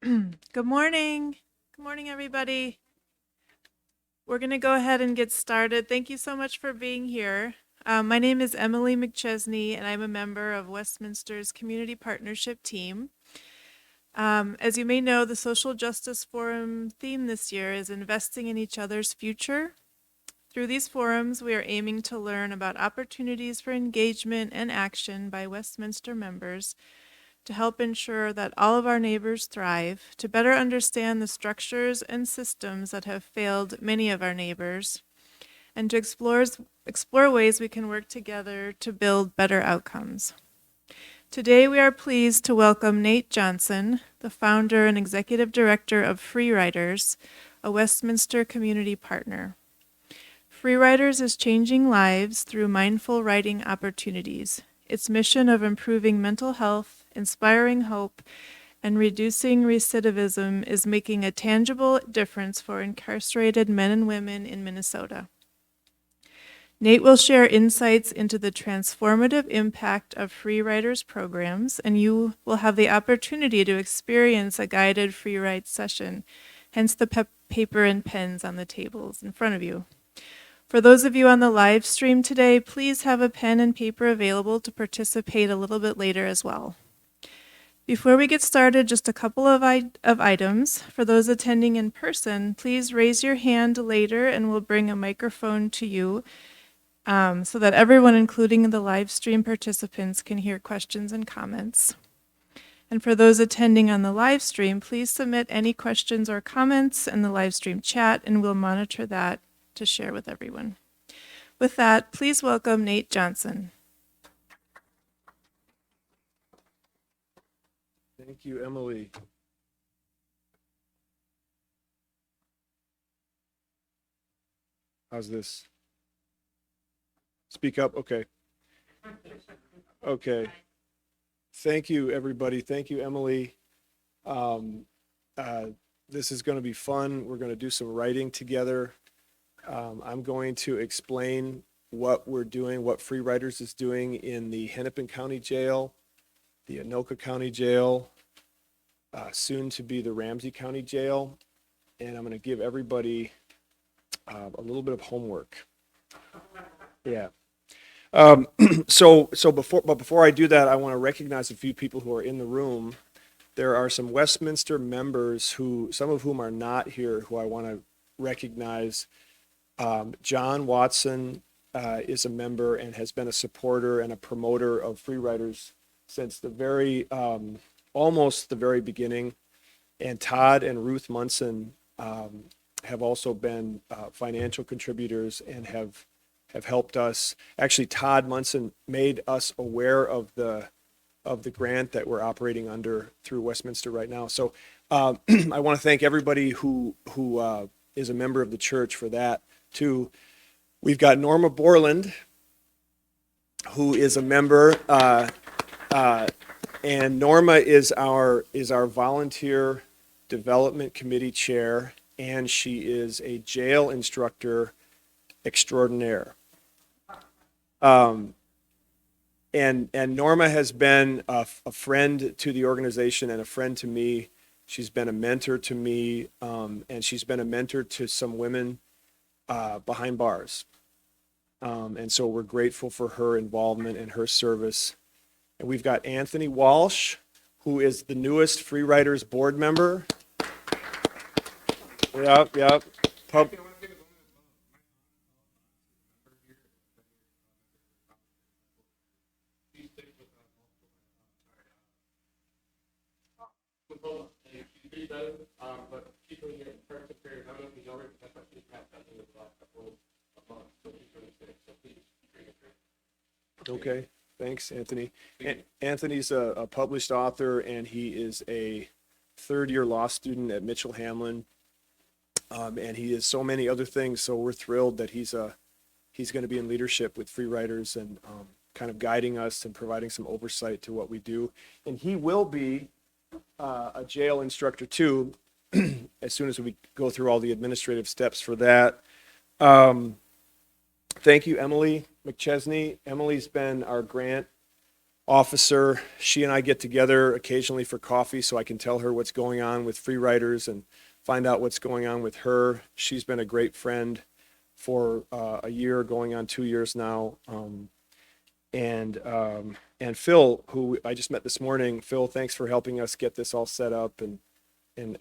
Good morning. Good morning, everybody. We're going to go ahead and get started. Thank you so much for being here. My name is Emily McChesney, and I'm a member of Westminster's Community Partnership Team. As you may know, the Social Justice Forum theme this year is Investing in Each Other's Future. Through these forums, we are aiming to learn about opportunities for engagement and action by Westminster members to help ensure that all of our neighbors thrive, to better understand the structures and systems that have failed many of our neighbors, and to explore ways we can work together to build better outcomes. Today, we are pleased to welcome Nate Johnson, the founder and executive director of Freewriters, a Westminster community partner. Freewriters is changing lives through mindful writing opportunities. Its mission of improving mental health, inspiring hope, and reducing recidivism is making a tangible difference for incarcerated men and women in Minnesota. Nate will share insights into the transformative impact of Freewriters programs, and you will have the opportunity to experience a guided free write session, hence the paper and pens on the tables in front of you. For those of you on the live stream today, please have a pen and paper available to participate a little bit later as well. Before we get started, just a couple of items. For those attending in person, please raise your hand later and we'll bring a microphone to you so that everyone, including the live stream participants, can hear questions and comments. And for those attending on the live stream, please submit any questions or comments in the live stream chat and we'll monitor that to share with everyone. With that, please welcome Nate Johnson. Thank you, Emily. How's this? Speak up. Okay. Okay. Thank you, everybody. Thank you, Emily. This is going to be fun. We're going to do some writing together. I'm going to explain what we're doing, what Freewriters is doing in the Hennepin County Jail, the Anoka County Jail, soon to be the Ramsey County Jail, and I'm going to give everybody a little bit of homework. Yeah. Before I do that, I want to recognize a few people who are in the room. There are some Westminster members some of whom are not here, who I want to recognize. John Watson is a member and has been a supporter and a promoter of Freewriters since almost the very beginning. And Todd and Ruth Munson have also been financial contributors and have helped us. Actually, Todd Munson made us aware of the grant that we're operating under through Westminster right now. So I want to thank everybody who is a member of the church for that too. We've got Norma Borland, who is a member, and Norma is our volunteer development committee chair, and she is a jail instructor extraordinaire. And Norma has been a friend to the organization and a friend to me. She's been a mentor to me, and she's been a mentor to some women behind bars. And so we're grateful for her involvement and her service. And we've got Anthony Walsh, who is the newest Freewriters board member. Yep. Okay, thanks, Anthony. Anthony's a published author, and he is a third-year law student at Mitchell Hamlin, and he is so many other things. So we're thrilled that he's going to be in leadership with Freewriters and kind of guiding us and providing some oversight to what we do. And he will be a jail instructor too, as soon as we go through all the administrative steps for that. Thank you, Emily McChesney. Emily's been our grant officer. She and I get together occasionally for coffee so I can tell her what's going on with Freewriters and find out what's going on with her. She's been a great friend for a year, going on 2 years now. And Phil, who I just met this morning. Phil, thanks for helping us get this all set up and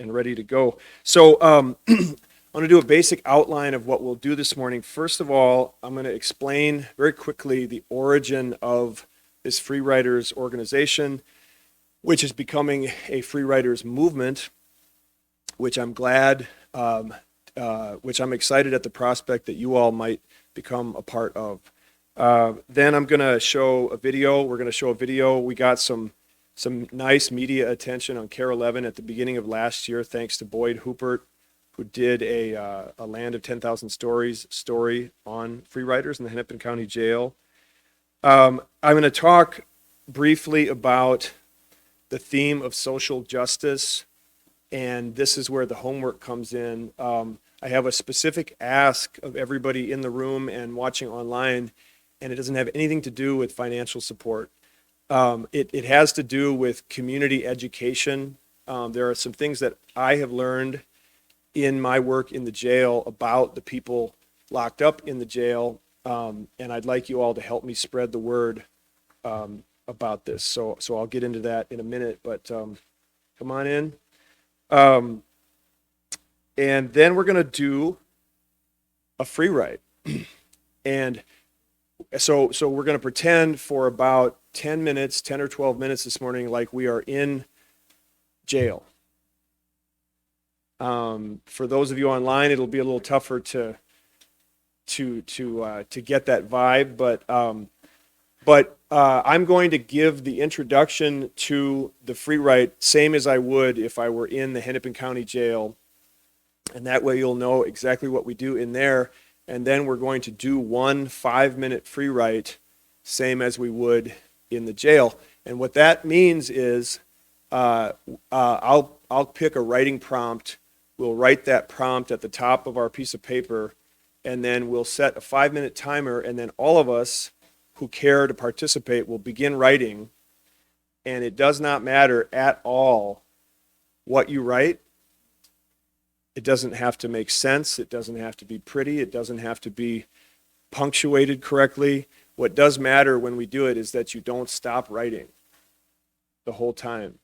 ready to go. So I'm going to do a basic outline of what we'll do this morning. First of all, I'm going to explain very quickly the origin of this Freewriters organization, which is becoming a Freewriters movement, which I'm glad, which I'm excited at the prospect that you all might become a part of. Then I'm going to show a video. We're going to show a video. We got some nice media attention on KARE 11 at the beginning of last year, thanks to Boyd Hoopert, who did a Land of 10,000 Stories story on Freewriters in the Hennepin County Jail. I'm going to talk briefly about the theme of social justice, and this is where the homework comes in. I have a specific ask of everybody in the room and watching online, and it doesn't have anything to do with financial support. It has to do with community education. There are some things that I have learned in my work in the jail about the people locked up in the jail, and I'd like you all to help me spread the word about this. So I'll get into that in a minute, but come on in. And then we're going to do a free write. And so we're going to pretend for about 10 minutes, 10 or 12 minutes this morning, like we are in jail. For those of you online, it'll be a little tougher to get that vibe, but I'm going to give the introduction to the free write, same as I would if I were in the Hennepin County Jail, and that way you'll know exactly what we do in there. And then we're going to do 1 5-minute free write, same as we would in the jail. And what that means is I'll pick a writing prompt. We'll write that prompt at the top of our piece of paper, and then we'll set a 5-minute timer, and then all of us who care to participate will begin writing. And it does not matter at all what you write. It doesn't have to make sense. It doesn't have to be pretty. It doesn't have to be punctuated correctly. What does matter when we do it is that you don't stop writing the whole time.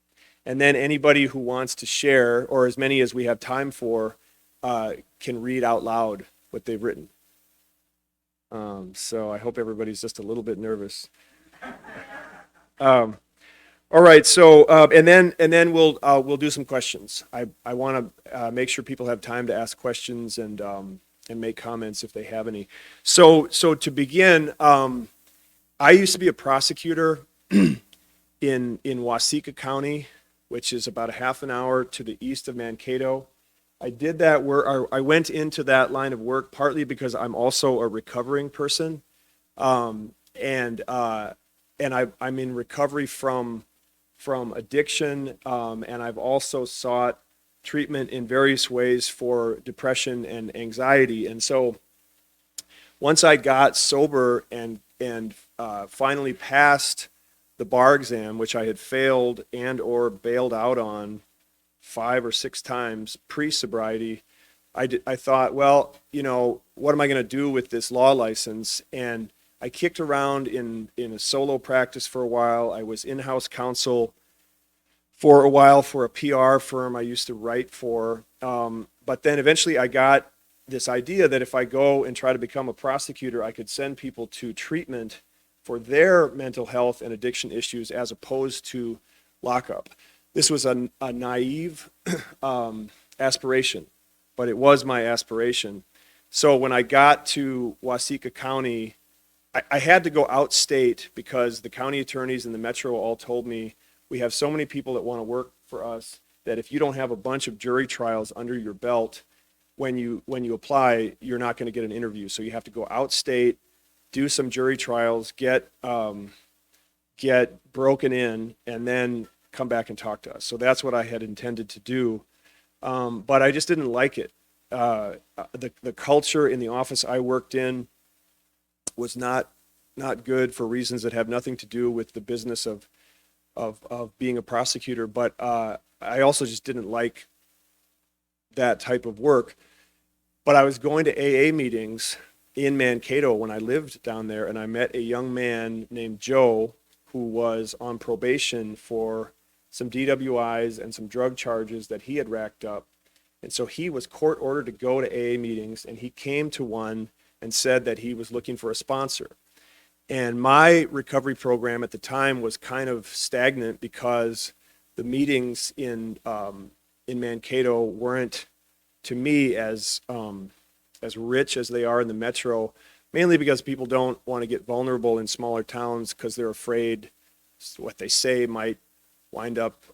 And then anybody who wants to share, or as many as we have time for, can read out loud what they've written. So I hope everybody's just a little bit nervous. All right, so and then we'll do some questions. I want to make sure people have time to ask questions and make comments if they have any. So to begin, I used to be a prosecutor in Waseca County, which is about a half an hour to the east of Mankato. I did that where I went into that line of work partly because I'm also a recovering person, and I'm in recovery from addiction, and I've also sought treatment in various ways for depression and anxiety. And so once I got sober and finally passed the bar exam, which I had failed and or bailed out on 5 or 6 times pre-sobriety, I thought, well, what am I going to do with this law license? And I kicked around in a solo practice for a while. I was in-house counsel for a while for a PR firm I used to write for. But then eventually I got this idea that if I go and try to become a prosecutor, I could send people to treatment for their mental health and addiction issues as opposed to lockup. This was a naive aspiration, but it was my aspiration. So when I got to Waseca County, I had to go outstate because the county attorneys and the metro all told me, we have so many people that want to work for us that if you don't have a bunch of jury trials under your belt when you apply, you're not going to get an interview. So you have to go outstate, do some jury trials, get broken in, and then come back and talk to us. So that's what I had intended to do, but I just didn't like it. The culture in the office I worked in was not not good for reasons that have nothing to do with the business of being a prosecutor. But I also just didn't like that type of work. But I was going to AA meetings in Mankato when I lived down there, and I met a young man named Joe who was on probation for some DWIs and some drug charges that he had racked up. And so he was court ordered to go to AA meetings, and he came to one and said that he was looking for a sponsor. And my recovery program at the time was kind of stagnant because the meetings in Mankato weren't, to me, as rich as they are in the metro, mainly because people don't want to get vulnerable in smaller towns because they're afraid what they say might wind up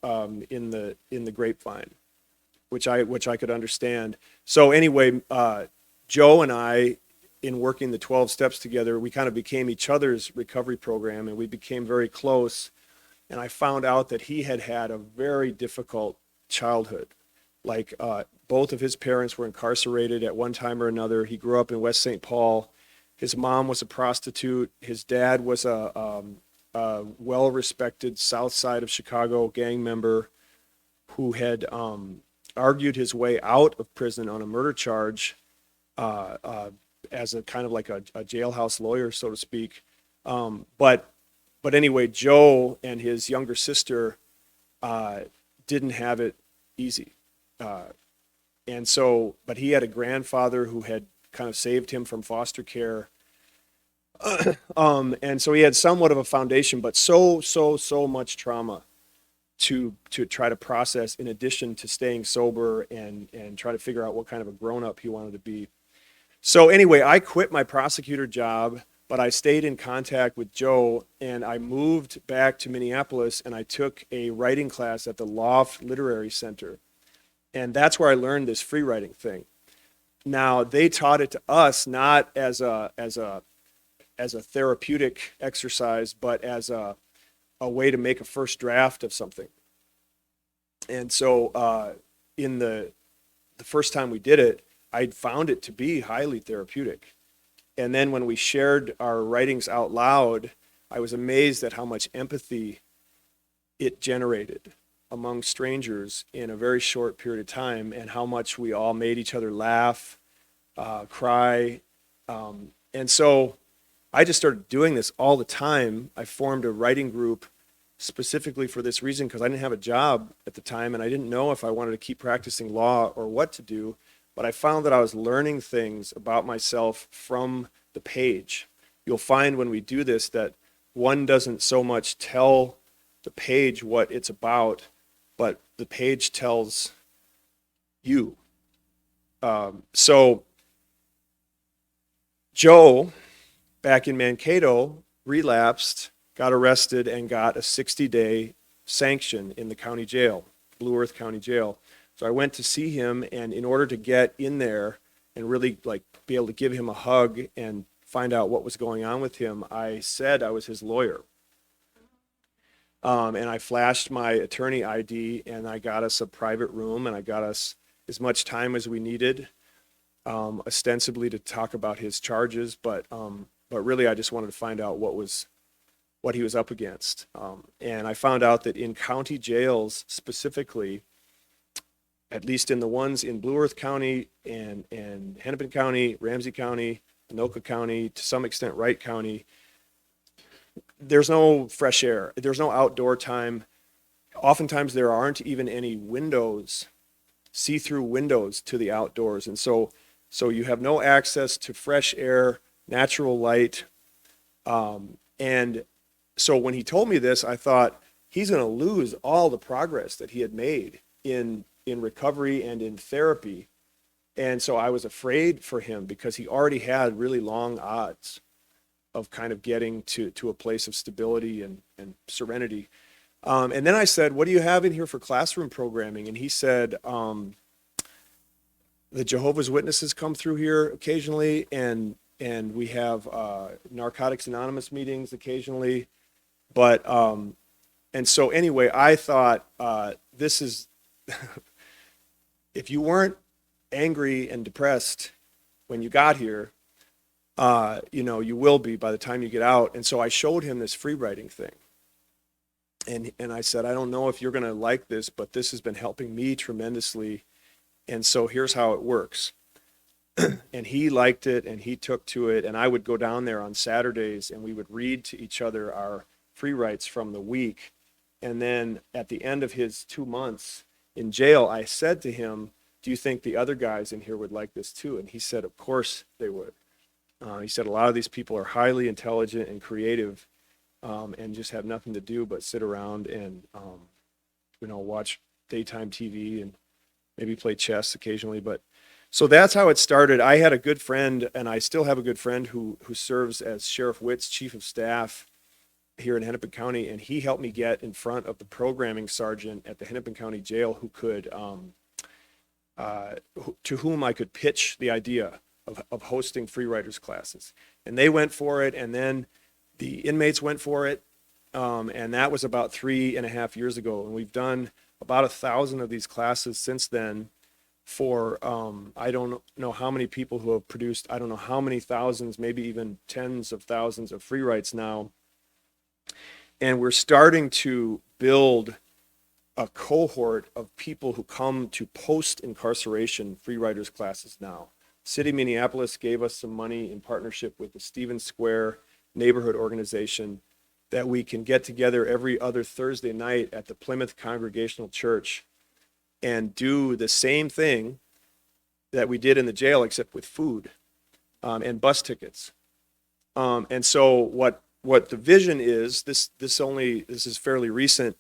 in the grapevine, which I could understand. So anyway, Joe and I, in working the 12 steps together, we kind of became each other's recovery program, and we became very close. And I found out that he had had a very difficult childhood. Like both of his parents were incarcerated at one time or another. He grew up in West St. Paul. His mom was a prostitute. His dad was a well-respected South Side of Chicago gang member who had argued his way out of prison on a murder charge as a kind of like a jailhouse lawyer, so to speak. But anyway, Joe and his younger sister didn't have it easy. And so, but he had a grandfather who had kind of saved him from foster care. And so he had somewhat of a foundation, but so much trauma to try to process, in addition to staying sober and try to figure out what kind of a grown-up he wanted to be. So anyway, I quit my prosecutor job, but I stayed in contact with Joe, and I moved back to Minneapolis, and I took a writing class at the Loft Literary Center. And that's where I learned this free writing thing. Now, they taught it to us not as a therapeutic exercise, but as a way to make a first draft of something. And so in the first time we did it, I found it to be highly therapeutic. And then when we shared our writings out loud, I was amazed at how much empathy it generated among strangers in a very short period of time, and how much we all made each other laugh, cry. And so I just started doing this all the time. I formed a writing group specifically for this reason, because I didn't have a job at the time, and I didn't know if I wanted to keep practicing law or what to do. But I found that I was learning things about myself from the page. You'll find when we do this that one doesn't so much tell the page what it's about, but the page tells you. So Joe, back in Mankato, relapsed, got arrested, and got a 60-day sanction in the county jail, Blue Earth County Jail. So I went to see him, and in order to get in there and really be able to give him a hug and find out what was going on with him, I said I was his lawyer. And I flashed my attorney ID, and I got us a private room, and I got us as much time as we needed, ostensibly to talk about his charges, but really I just wanted to find out what he was up against. And I found out that in county jails specifically, at least in the ones in Blue Earth County and Hennepin County, Ramsey County, Anoka County, to some extent Wright County, there's no fresh air. There's no outdoor time. Oftentimes there aren't even any windows, see-through windows to the outdoors. And so you have no access to fresh air, natural light. And so when he told me this, I thought he's going to lose all the progress that he had made in recovery and in therapy. And so I was afraid for him, because he already had really long odds of kind of getting to a place of stability and serenity. And then I said, what do you have in here for classroom programming? And he said, the Jehovah's Witnesses come through here occasionally, and we have Narcotics Anonymous meetings occasionally. But, and so anyway, I thought, this is, if you weren't angry and depressed when you got here, you will be by the time you get out. And so I showed him this free writing thing. And I said, I don't know if you're going to like this, but this has been helping me tremendously. And so here's how it works. And he liked it and he took to it. And I would go down there on Saturdays and we would read to each other our free writes from the week. And then at the end of his 2 months in jail, I said to him, do you think the other guys in here would like this too? And he said, of course they would. He said, a lot of these people are highly intelligent and creative and just have nothing to do but sit around and, watch daytime TV and maybe play chess occasionally. But so that's how it started. I had a good friend, and I still have a good friend who serves as Sheriff Witt's chief of staff here in Hennepin County, and he helped me get in front of the programming sergeant at the Hennepin County Jail who could, to whom I could pitch the idea of hosting Freewriters classes. And they went for it, and then the inmates went for it, and that was about 3.5 years ago. And we've done about 1,000 of these classes since then for I don't know how many people who have produced, I don't know how many thousands, maybe even tens of thousands of free writes now. And we're starting to build a cohort of people who come to post-incarceration free writers classes now. City of Minneapolis gave us some money in partnership with the Stevens Square neighborhood organization that we can get together every other Thursday night at the Plymouth Congregational Church and do the same thing that we did in the jail, except with food and bus tickets. And so what the vision is, this is fairly recent.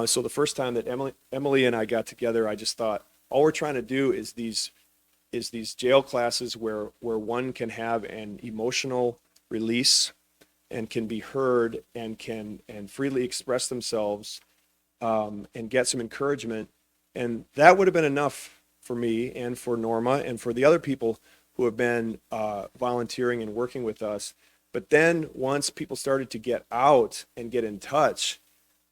So the first time that Emily and I got together, I just thought, all we're trying to do is these jail classes where one can have an emotional release and can be heard and can freely express themselves and get some encouragement. And that would have been enough for me and for Norma and for the other people who have been volunteering and working with us. But then once people started to get out and get in touch,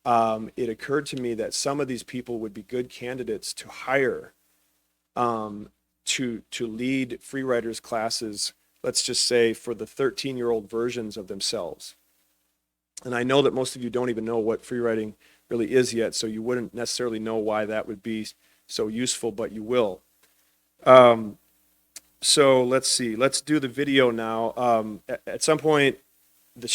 it occurred to me that some of these people would be good candidates to hire to lead free writers classes, let's just say for the 13-year-old versions of themselves. And I know that most of you don't even know what free writing really is yet, so you wouldn't necessarily know why that would be so useful, but you will. So let's see, let's do the video now. At some point, the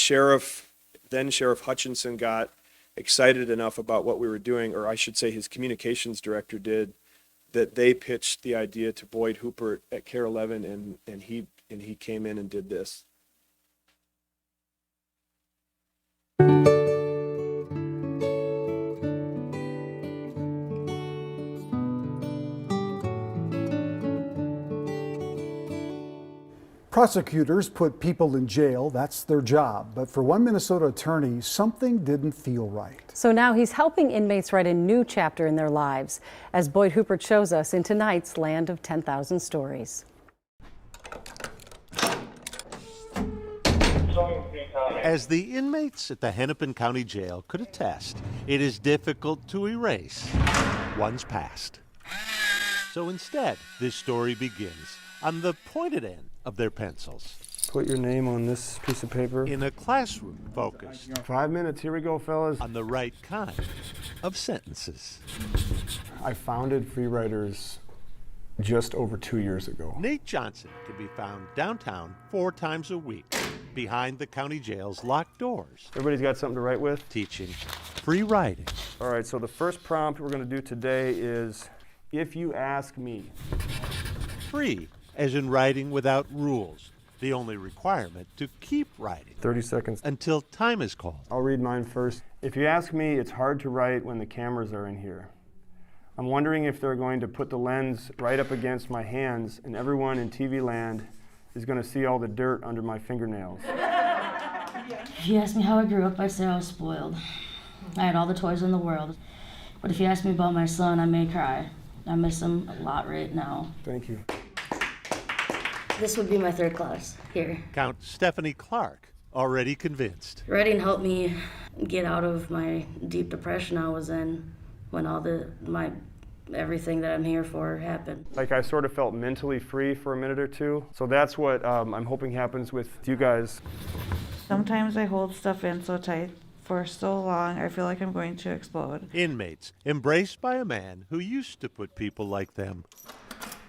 then Sheriff Hutchinson got excited enough about what we were doing, or I should say his communications director did, that they pitched the idea to Boyd Hooper at CARE 11, and he came in and did this. Prosecutors put people in jail, that's their job. But for one Minnesota attorney, something didn't feel right. So now he's helping inmates write a new chapter in their lives, as Boyd Hooper shows us in tonight's Land of 10,000 Stories. As the inmates at the Hennepin County Jail could attest, it is difficult to erase one's past. So instead, this story begins on the pointed end of their pencils. Put your name on this piece of paper. In a classroom focused 5 minutes, here we go, fellas. on the right kind of sentences. I founded Freewriters just over 2 years ago. Nate Johnson can be found downtown 4 times a week, behind the county jail's locked doors, Everybody's got something to write with? teaching free writing. All right, so the first prompt we're going to do today is, if you ask me. Free, as in writing without rules, the only requirement to keep writing 30 seconds. until time is called. I'll read mine first. If you ask me, it's hard to write when the cameras are in here. I'm wondering if they're going to put the lens right up against my hands and everyone in TV land is going to see all the dirt under my fingernails. If you ask me how I grew up, I'd say I was spoiled. I had all the toys in the world. But if you ask me about my son, I may cry. I miss him a lot right now. Thank you. This would be my third class here. Count Stephanie Clark, already convinced. Writing helped me get out of my deep depression I was in when all my everything that I'm here for happen. Like I sort of felt mentally free for a minute or two. So that's what I'm hoping happens with you guys. Sometimes I hold stuff in so tight for so long, I feel like I'm going to explode. Inmates embraced by a man who used to put people like them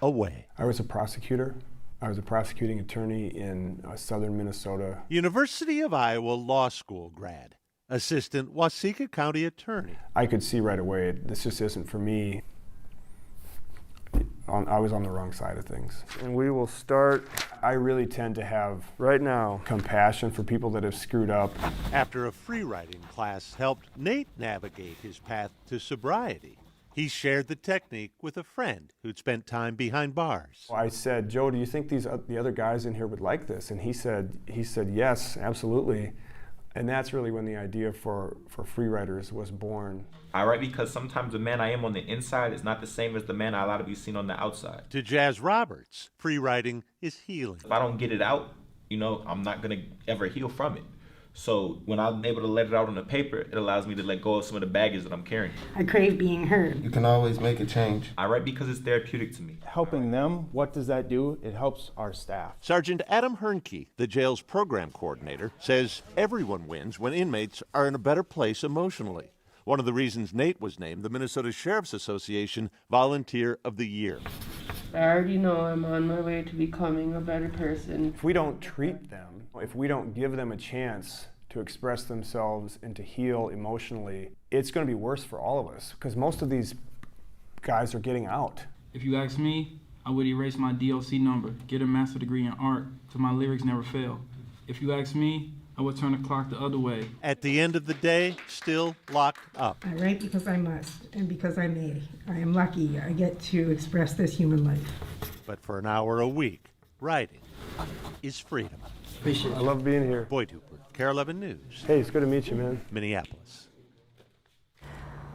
away. I was a prosecutor. I was a prosecuting attorney in southern Minnesota. University of Iowa Law School grad, assistant Waseca County attorney. I could see right away, this just isn't for me. I was on the wrong side of things. And we will start. I really tend to have, right now, compassion for people that have screwed up. After a free writing class helped Nate navigate his path to sobriety, he shared the technique with a friend who'd spent time behind bars. I said, Joe, do you think the other guys in here would like this? And he said, yes, absolutely. And that's really when the idea for Freewriters was born. I write because sometimes the man I am on the inside is not the same as the man I allow to be seen on the outside. To Jazz Roberts, free writing is healing. If I don't get it out, I'm not going to ever heal from it. So when I'm able to let it out on the paper, it allows me to let go of some of the baggage that I'm carrying. I crave being heard. You can always make a change. I write because it's therapeutic to me. Helping them, what does that do? It helps our staff. Sergeant Adam Hernke, the jail's program coordinator, says everyone wins when inmates are in a better place emotionally. One of the reasons Nate was named the Minnesota Sheriff's Association Volunteer of the Year. I already know I'm on my way to becoming a better person. If we don't treat them, if we don't give them a chance to express themselves and to heal emotionally, it's going to be worse for all of us because most of these guys are getting out. If you ask me, I would erase my DLC number, get a master's degree in art, so my lyrics never fail. If you ask me, I would turn the clock the other way. At the end of the day, still locked up. I write because I must and because I may. I am lucky I get to express this human life. But for an hour a week, writing is freedom. Appreciate it. I love being here. Boyd Hooper, KARE 11 News. Hey, it's good to meet you, man. Minneapolis.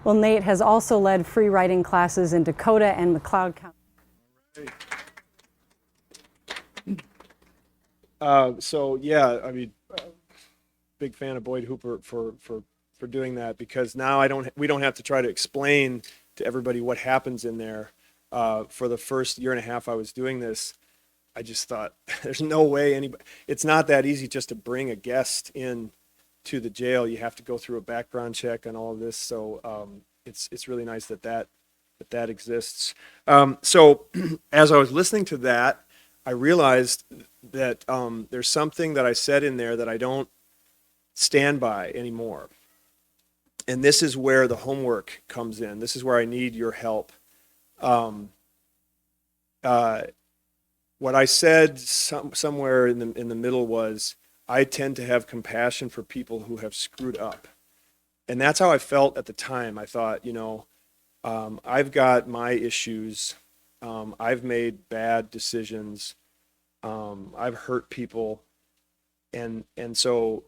Well, Nate has also led free writing classes in Dakota and McLeod County. Big fan of Boyd Hooper for doing that because now we don't have to try to explain to everybody what happens in there. For the first year and a half I was doing this, I just thought there's no way it's not that easy just to bring a guest in to the jail. You have to go through a background check and all of this. So it's really nice that exists. So as I was listening to that, I realized that there's something that I said in there that I don't stand by anymore. And this is where the homework comes in. This is where I need your help. What I said somewhere in the middle was, I tend to have compassion for people who have screwed up. And that's how I felt at the time. I thought, I've got my issues. I've made bad decisions. I've hurt people. And so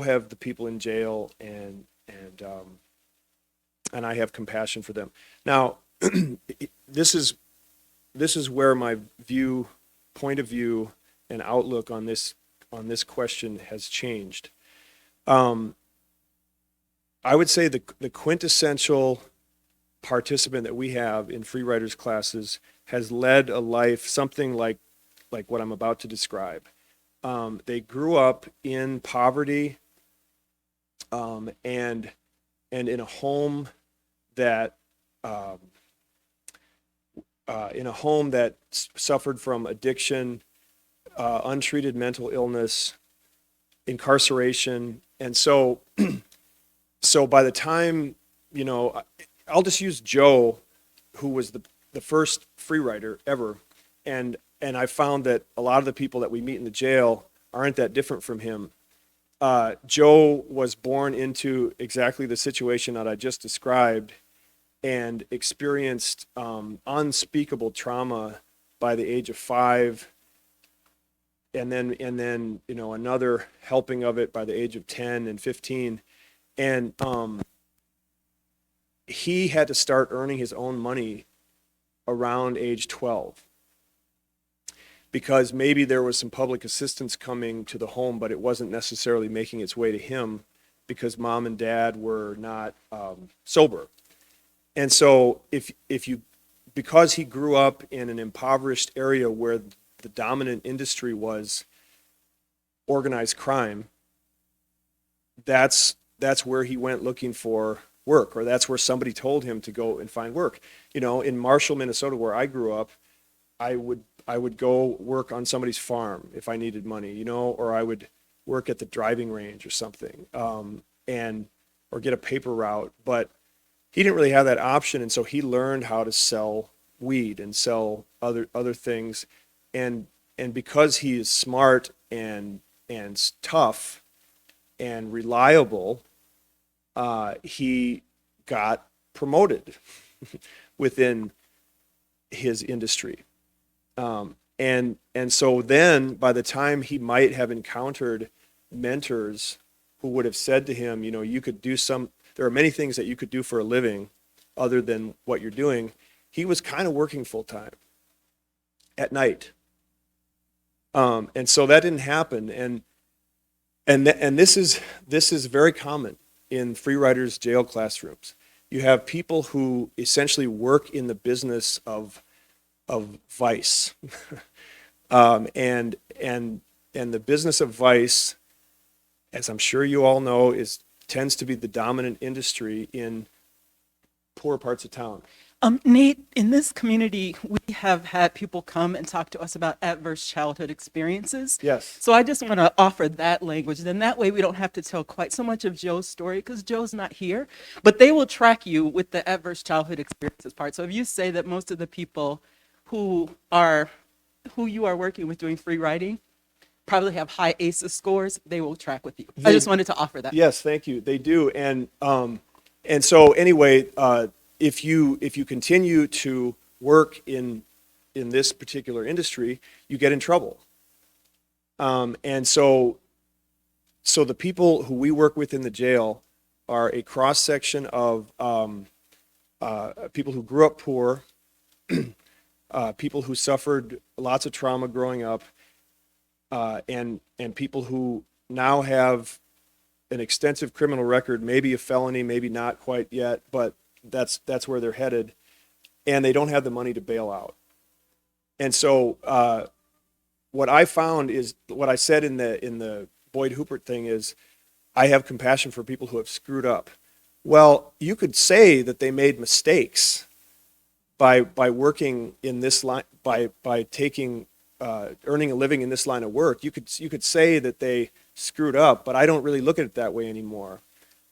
have the people in jail, and I have compassion for them. Now, this is where my point of view and outlook on this question has changed. I would say the quintessential participant that we have in free writers classes has led a life something like what I'm about to describe. They grew up in poverty, and in a home that suffered from addiction, untreated mental illness, incarceration, and so by the time, I'll just use Joe, who was the first free writer ever, and I found that a lot of the people that we meet in the jail aren't that different from him. Joe was born into exactly the situation that I just described and experienced unspeakable trauma by the age of 5, and then another helping of it by the age of 10 and 15, and he had to start earning his own money around age 12. Because maybe there was some public assistance coming to the home, but it wasn't necessarily making its way to him because mom and dad were not sober. And so if you, because he grew up in an impoverished area where the dominant industry was organized crime, that's where he went looking for work, or that's where somebody told him to go and find work. You know, in Marshall, Minnesota, where I grew up, I would go work on somebody's farm if I needed money, you know, or I would work at the driving range or something, or get a paper route. But he didn't really have that option, and so he learned how to sell weed and sell other things, and because he is smart and tough and reliable, he got promoted within his industry. And so then by the time he might have encountered mentors who would have said to him, you know, you could do there are many things that you could do for a living other than what you're doing, he was kind of working full time at night. And so that didn't happen. And this is very common in Freewriters jail classrooms. You have people who essentially work in the business of vice, and the business of vice, as I'm sure you all know, tends to be the dominant industry in poor parts of town. Nate, in this community, we have had people come and talk to us about adverse childhood experiences. Yes. So I just want to offer that language. Then that way we don't have to tell quite so much of Joe's story because Joe's not here. But they will track you with the adverse childhood experiences part. So if you say that most of the people who you are working with doing free writing probably have high ACEs scores, they will track with you. I just wanted to offer that. Yes, thank you. They do. And so anyway, if you continue to work in this particular industry, you get in trouble. And so the people who we work with in the jail are a cross section of people who grew up poor, people who suffered lots of trauma growing up, and people who now have an extensive criminal record, maybe a felony, maybe not quite yet, but that's where they're headed, and they don't have the money to bail out. And so what I found is what I said in the Boyd Hooper thing is, I have compassion for people who have screwed up. Well, you could say that they made mistakes by working in this line, by taking earning a living in this line of work. You could say that they screwed up, but I don't really look at it that way anymore.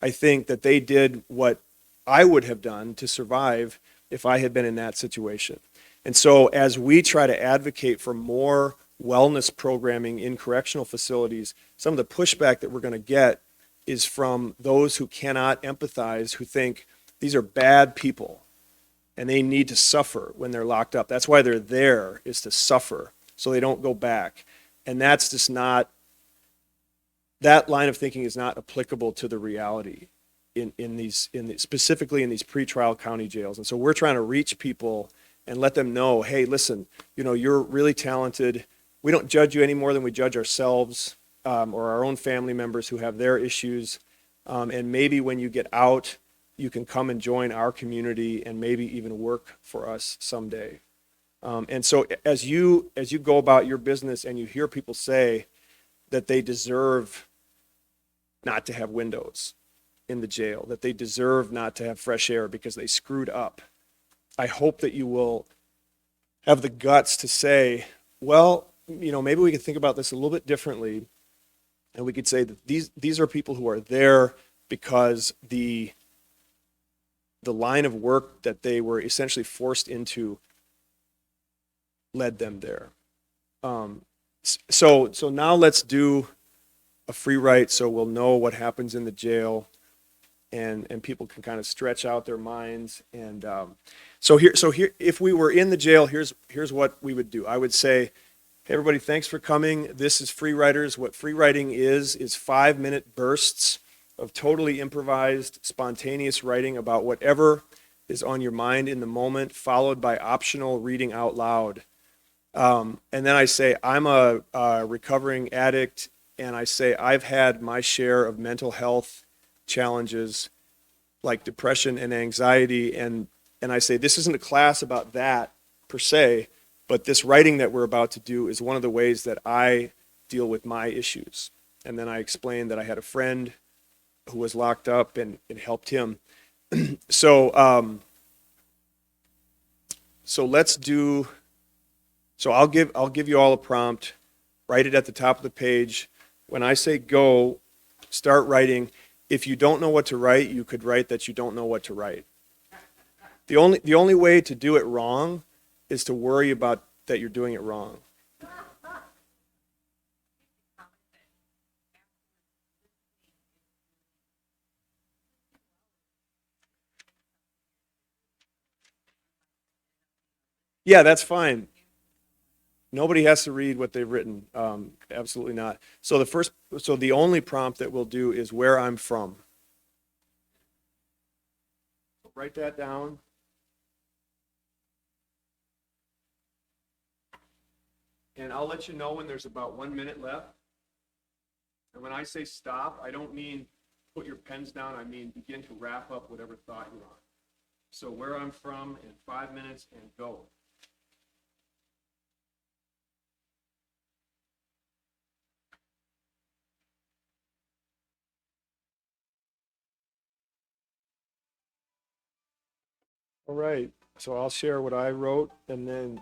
I think that they did what I would have done to survive if I had been in that situation. And so as we try to advocate for more wellness programming in correctional facilities, some of the pushback that we're going to get is from those who cannot empathize, who think these are bad people and they need to suffer when they're locked up. That's why they're there, is to suffer so they don't go back. And that's just not, that line of thinking is not applicable to the reality specifically in these pretrial county jails. And so we're trying to reach people and let them know, hey, listen, you know, you're really talented. We don't judge you any more than we judge ourselves or our own family members who have their issues. And maybe when you get out, you can come and join our community and maybe even work for us someday. And so as you go about your business and you hear people say that they deserve not to have windows in the jail, that they deserve not to have fresh air because they screwed up, I hope that you will have the guts to say, well, you know, maybe we could think about this a little bit differently, and we could say that these are people who are there because the line of work that they were essentially forced into led them there. So now let's do a free write so we'll know what happens in the jail, and people can kind of stretch out their minds. And so here, if we were in the jail, here's what we would do. I would say, hey, everybody, thanks for coming. This is Freewriters. What free writing is 5-minute bursts of totally improvised, spontaneous writing about whatever is on your mind in the moment, followed by optional reading out loud. And then I say, I'm a recovering addict, and I say, I've had my share of mental health challenges, like depression and anxiety, and I say, this isn't a class about that per se, but this writing that we're about to do is one of the ways that I deal with my issues. And then I explained that I had a friend who was locked up, and it helped him. So I'll give you all a prompt. Write it at the top of the page. When I say go, start writing. If you don't know what to write, you could write that you don't know what to write. The only way to do it wrong is to worry about that you're doing it wrong. Yeah, that's fine. Nobody has to read what they've written. Absolutely not. So the only prompt that we'll do is where I'm from. Write that down. And I'll let you know when there's about 1 minute left. And when I say stop, I don't mean put your pens down. I mean begin to wrap up whatever thought you're on. So where I'm from in 5 minutes, and go. All right, so I'll share what I wrote, and then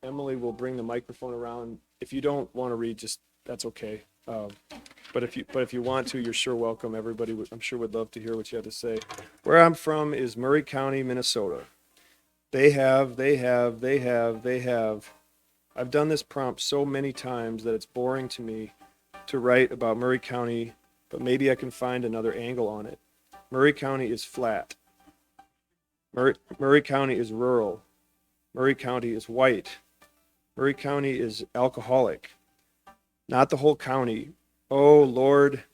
Emily will bring the microphone around. If you don't want to read, just that's okay. But if you want to, you're sure welcome. Everybody, I'm sure, would love to hear what you have to say. Where I'm from is Murray County, Minnesota. They have. I've done this prompt so many times that it's boring to me to write about Murray County, but maybe I can find another angle on it. Murray County is flat. Murray County is rural. Murray County is white. Murray County is alcoholic. Not the whole county. Oh, Lord,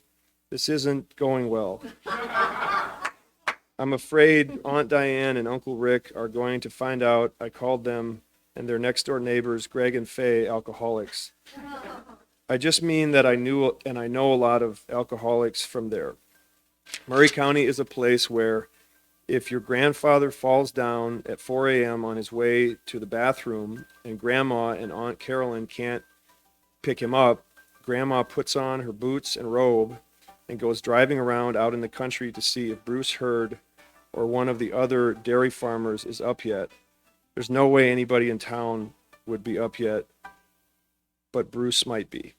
this isn't going well. I'm afraid Aunt Diane and Uncle Rick are going to find out I called them and their next door neighbors, Greg and Faye, alcoholics. I just mean that I knew and I know a lot of alcoholics from there. Murray County is a place where if your grandfather falls down at 4 a.m. on his way to the bathroom and Grandma and Aunt Carolyn can't pick him up, Grandma puts on her boots and robe and goes driving around out in the country to see if Bruce Hurd or one of the other dairy farmers is up yet. There's no way anybody in town would be up yet, but Bruce might be.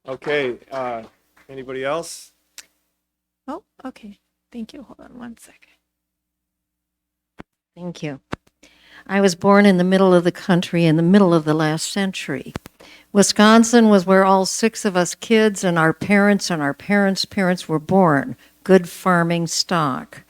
Okay, anybody else? Oh, okay. Thank you. Hold on one second. Thank you. I was born in the middle of the country in the middle of the last century. Wisconsin was where all 6 of us kids and our parents' parents were born. Good farming stock.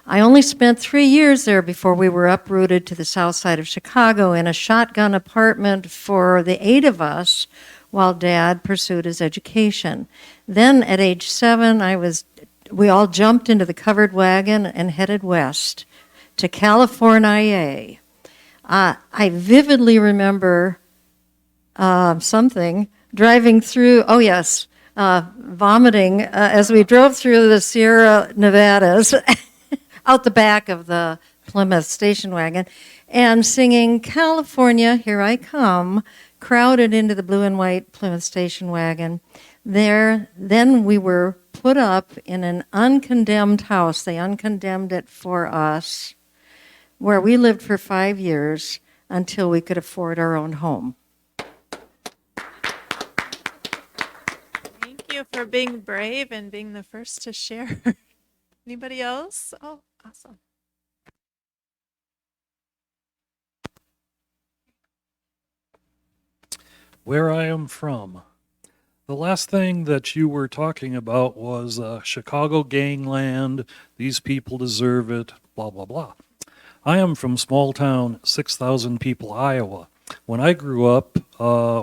I only spent 3 years there before we were uprooted to the south side of Chicago in a shotgun apartment for the 8 of us while Dad pursued his education. Then at age 7, we all jumped into the covered wagon and headed west to California. I vividly remember driving through, vomiting as we drove through the Sierra Nevadas out the back of the Plymouth station wagon and singing California, Here I Come, crowded into the blue and white Plymouth station wagon. Then we were put up in an uncondemned house. They uncondemned it for us, where we lived for 5 years until we could afford our own home. Thank you for being brave and being the first to share. Anybody else? Oh, awesome. Where I am from. The last thing that you were talking about was Chicago gangland, these people deserve it, blah, blah, blah. I am from small town, 6,000 people, Iowa. When I grew up,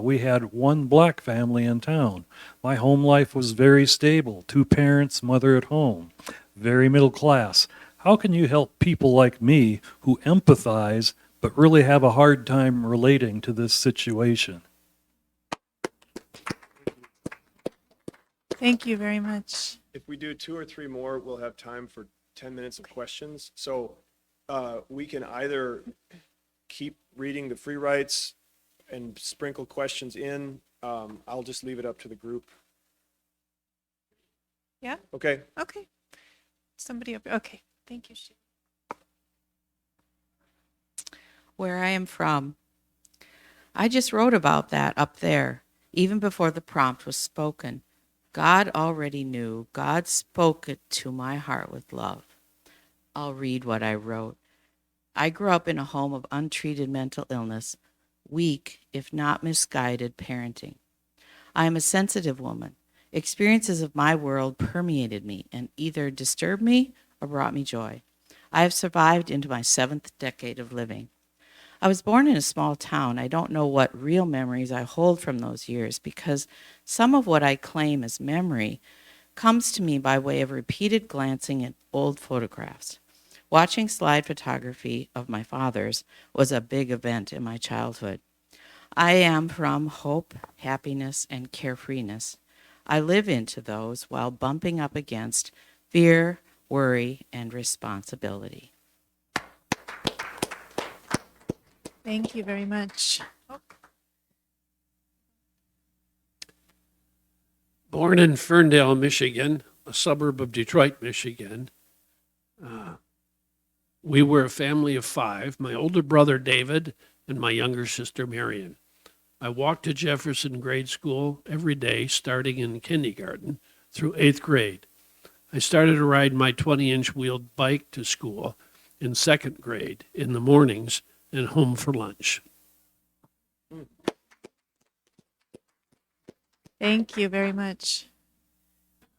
we had one black family in town. My home life was very stable, 2 parents, mother at home, very middle class. How can you help people like me who empathize but really have a hard time relating to this situation? Thank you very much. If we do 2 or 3 more, we'll have time for 10 minutes of questions. So we can either keep reading the free rights and sprinkle questions in. I'll just leave it up to the group. Yeah? Okay. Okay. Somebody up. Okay. Thank you, Sheila. Where I am from, I just wrote about that up there, even before the prompt was spoken. God already knew. God spoke it to my heart with love. I'll read what I wrote. I grew up in a home of untreated mental illness, weak, if not misguided, parenting. I am a sensitive woman. Experiences of my world permeated me and either disturbed me or brought me joy. I have survived into my 7th decade of living. I was born in a small town. I don't know what real memories I hold from those years because some of what I claim as memory comes to me by way of repeated glancing at old photographs. Watching slide photography of my father's was a big event in my childhood. I am from hope, happiness, and carefreeness. I live into those while bumping up against fear, worry, and responsibility. Thank you very much. Born in Ferndale, Michigan, a suburb of Detroit, Michigan. We were a family of 5, my older brother David and my younger sister Marion. I walked to Jefferson grade school every day, starting in kindergarten through 8th grade. I started to ride my 20-inch wheeled bike to school in 2nd grade in the mornings and home for lunch. Thank you very much.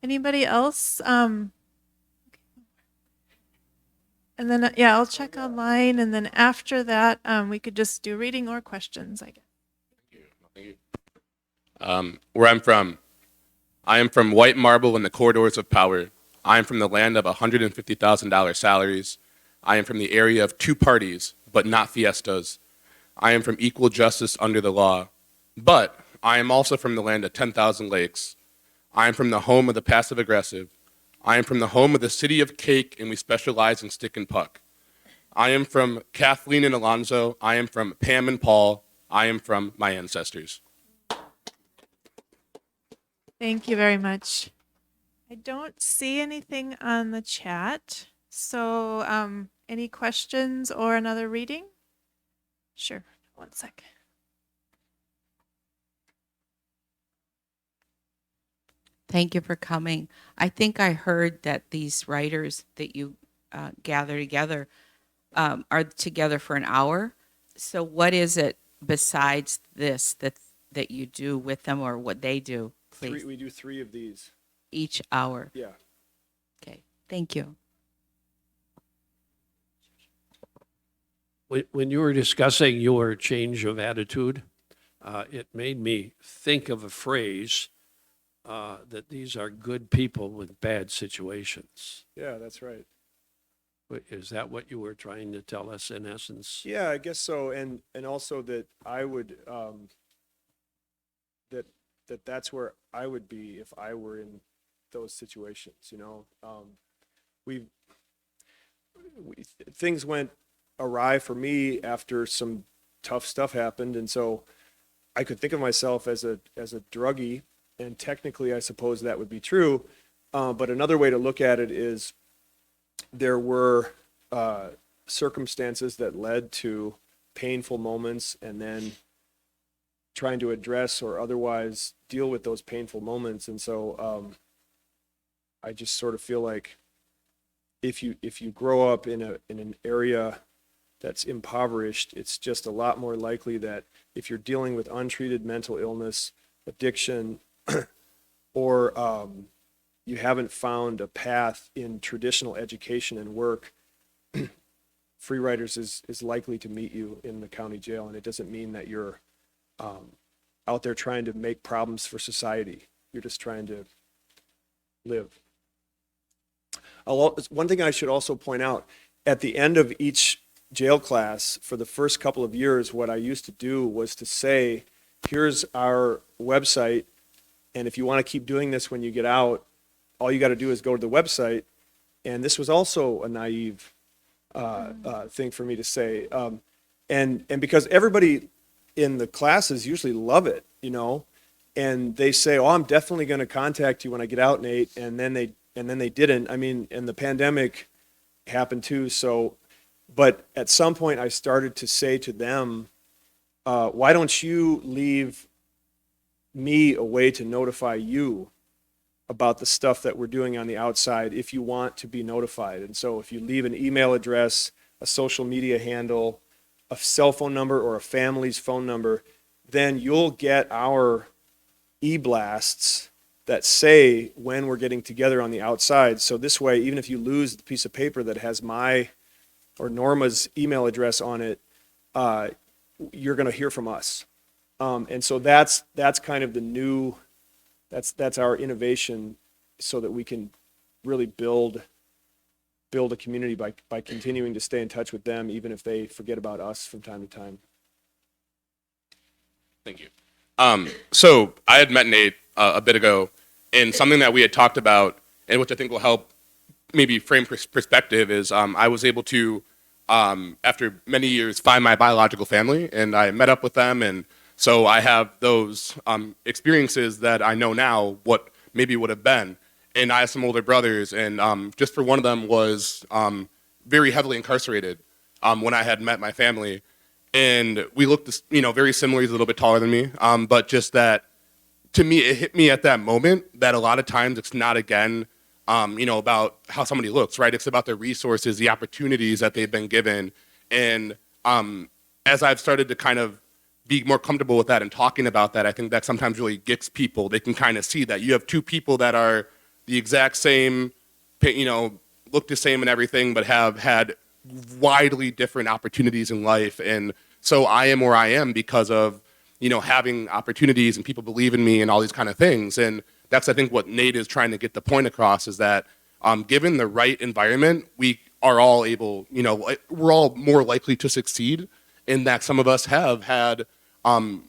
Anybody else? And then, yeah, I'll check online. And then after that, we could just do reading or questions, I guess. Where I'm from, I am from white marble in the corridors of power. I am from the land of $150,000 salaries. I am from the area of 2 parties, but not fiestas. I am from equal justice under the law. But I am also from the land of 10,000 lakes. I am from the home of the passive aggressive. I am from the home of the city of cake, and we specialize in stick and puck. I am from Kathleen and Alonzo. I am from Pam and Paul. I am from my ancestors. Thank you very much. I don't see anything on the chat. So any questions or another reading? Sure. 1 sec. Thank you for coming. I think I heard that these writers that you gather together are together for an hour. So what is it besides this that you do with them, or what they do, please? We do 3 of these. Each hour? Yeah. Okay, thank you. When you were discussing your change of attitude, it made me think of a phrase that these are good people with bad situations. Yeah, that's right. Is that what you were trying to tell us in essence? Yeah, I guess so. And also that I would, that's where I would be if I were in those situations, you know. Things went awry for me after some tough stuff happened. And so I could think of myself as a druggie, and technically I suppose that would be true. But another way to look at it is there were circumstances that led to painful moments, and then trying to address or otherwise deal with those painful moments. And so I just sort of feel like if you grow up in an area that's impoverished, it's just a lot more likely that if you're dealing with untreated mental illness, addiction, or you haven't found a path in traditional education and work, Freewriters is likely to meet you in the county jail. And it doesn't mean that you're out there trying to make problems for society. You're just trying to live. One thing I should also point out, at the end of each jail class, for the first couple of years, what I used to do was to say, here's our website. And if you want to keep doing this when you get out, all you got to do is go to the website. And this was also a naive thing for me to say. And because everybody in the classes usually love it, you know, and they say, oh, I'm definitely going to contact you when I get out, Nate. And then they didn't. I mean, and the pandemic happened too. So, but at some point I started to say to them, why don't you leave me a way to notify you about the stuff that we're doing on the outside if you want to be notified. And so if you leave an email address, a social media handle, a cell phone number, or a family's phone number, then you'll get our e-blasts that say when we're getting together on the outside. So this way, even if you lose the piece of paper that has my or Norma's email address on it, you're going to hear from us. And so that's kind of the new, that's our innovation, so that we can really build a community by continuing to stay in touch with them, even if they forget about us from time to time. Thank you. So I had met Nate a bit ago, and something that we had talked about, and which I think will help maybe frame perspective, is I was able to, after many years, find my biological family, and I met up with them, and so I have those experiences that I know now what maybe would have been. And I have some older brothers, and just for one of them was very heavily incarcerated when I had met my family. And we looked, very similar. He's a little bit taller than me, but just that, to me, it hit me at that moment that a lot of times it's not, again, about how somebody looks, right? It's about the resources, the opportunities that they've been given. And as I've started to kind of be more comfortable with that and talking about that, I think that sometimes really gets people. They can kind of see that you have two people that are the exact same, look the same and everything, but have had widely different opportunities in life. And so I am where I am because of, having opportunities and people believe in me and all these kind of things. And that's, I think, what Nate is trying to get the point across, is that given the right environment, we are all able, we're all more likely to succeed, in that some of us have had,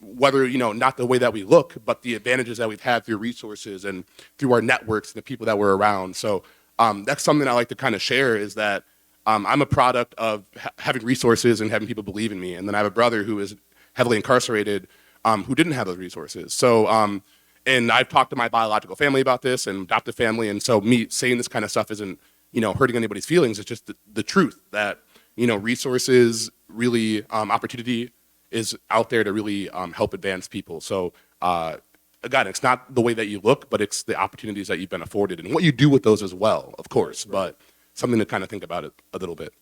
whether, not the way that we look, but the advantages that we've had through resources and through our networks and the people that we're around. So that's something I like to kind of share, is that I'm a product of having resources and having people believe in me. And then I have a brother who is heavily incarcerated, who didn't have those resources. So, and I've talked to my biological family about this and adoptive family. And so me saying this kind of stuff isn't, hurting anybody's feelings. It's just the truth that, resources really, opportunity is out there to really help advance people. So again, it's not the way that you look, but it's the opportunities that you've been afforded and what you do with those as well, of course. Right. But something to kind of think about it a little bit.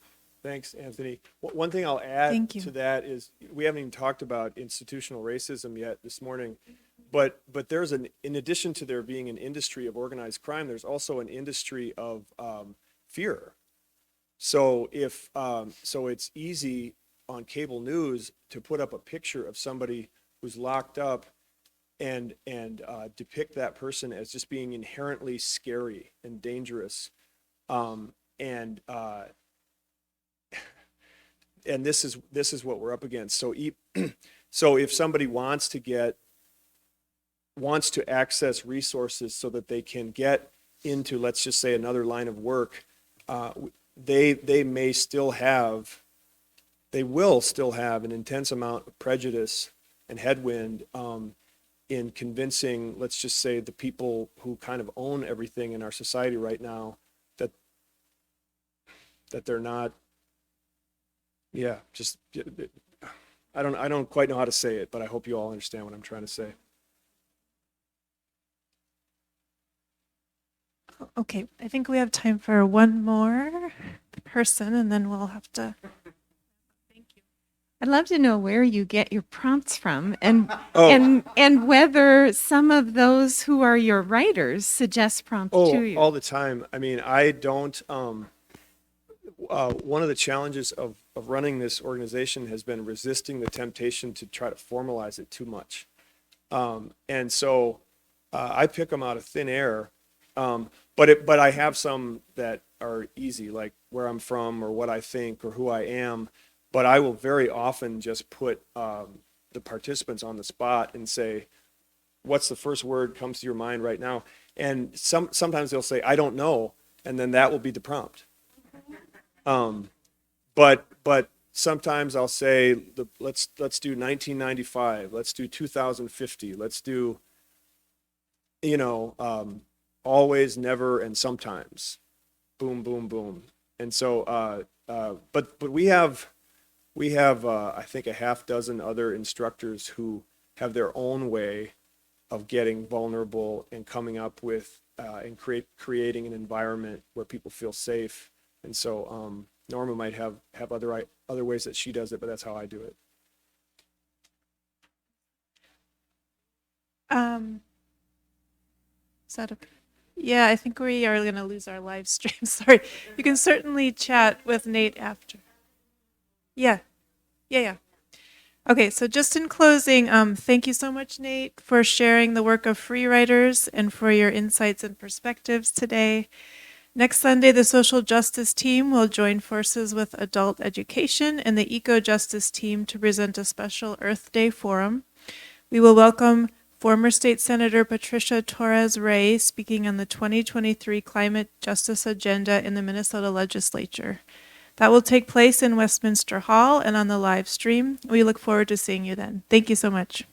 Thanks, Anthony. One thing I'll add to that is we haven't even talked about institutional racism yet this morning, but there's in addition to there being an industry of organized crime, there's also an industry of fear. So so it's easy on cable news to put up a picture of somebody who's locked up and depict that person as just being inherently scary and dangerous. And this is what we're up against. So so if somebody wants to access resources so that they can get into, let's just say, another line of work, they will still have an intense amount of prejudice and headwind in convincing, let's just say, the people who kind of own everything in our society right now that they're not. Yeah, just I don't quite know how to say it, but I hope you all understand what I'm trying to say. Okay, I think we have time for one more person, and then we'll have to. I'd love to know where you get your prompts from, and and whether some of those who are your writers suggest prompts to you. All the time. I mean, I don't. One of the challenges of running this organization has been resisting the temptation to try to formalize it too much. And so I pick them out of thin air. But I have some that are easy, like where I'm from or what I think or who I am. But I will very often just put the participants on the spot and say, what's the first word comes to your mind right now? And sometimes they'll say, I don't know, and then that will be the prompt. But sometimes I'll say, let's do 1995, let's do 2050, let's do, always, never, and sometimes. Boom, boom, boom. And so, but we have I think a half dozen other instructors who have their own way of getting vulnerable and coming up with and creating an environment where people feel safe. And so Norma might have other ways that she does it, but that's how I do it. Is that yeah, I think we are going to lose our live stream. Sorry. You can certainly chat with Nate after. Yeah. Okay, so just in closing, thank you so much, Nate, for sharing the work of Freewriters and for your insights and perspectives today. Next Sunday, the social justice team will join forces with adult education and the eco-justice team to present a special Earth Day forum. We will welcome former State Senator Patricia Torres Ray speaking on the 2023 Climate Justice Agenda in the Minnesota Legislature. That will take place in Westminster Hall and on the live stream. We look forward to seeing you then. Thank you so much.